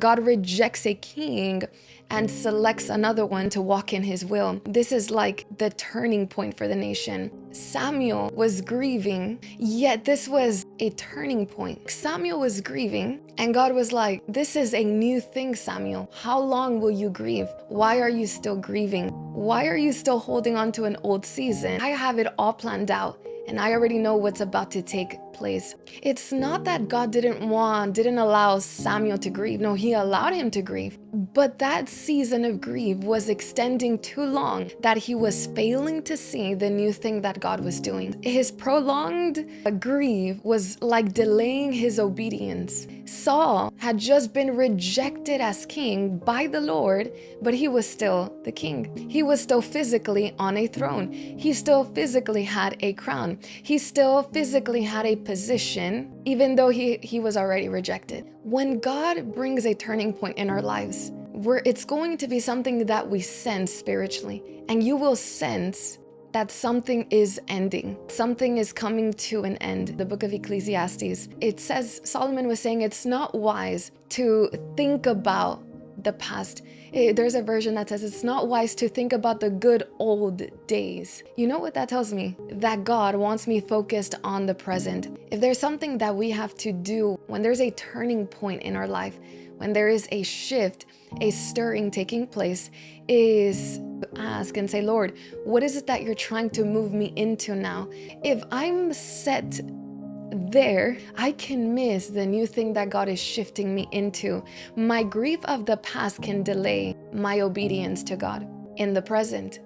God rejects a king and selects another one to walk in his will. This is like the turning point for the nation. Samuel was grieving, yet this was a turning point. Samuel was grieving, and God was like, this is a new thing, Samuel. How long will you grieve? Why are you still grieving? Why are you still holding on to an old season? I have it all planned out, and I already know what's about to take place. It's not that God didn't allow Samuel to grieve. No, he allowed him to grieve. But that season of grief was extending too long that he was failing to see the new thing that God was doing. His prolonged grief was like delaying his obedience. Saul had just been rejected as king by the Lord, but he was still the king. He was still physically on a throne. He still physically had a crown. He still physically had a position, even though he was already rejected. When God brings a turning point in our lives, it's going to be something that we sense spiritually, and you will sense that something is ending. Something is coming to an end. The book of Ecclesiastes, it says, Solomon was saying it's not wise to think about the past. There's a version that says it's not wise to think about the good old days. You know what that tells me? That God wants me focused on the present. If there's something that we have to do when there's a turning point in our life, when there is a shift, a stirring taking place, is ask and say, Lord, what is it that you're trying to move me into now? If I'm set there, I can miss the new thing that God is shifting me into. My grief of the past can delay my obedience to God in the present.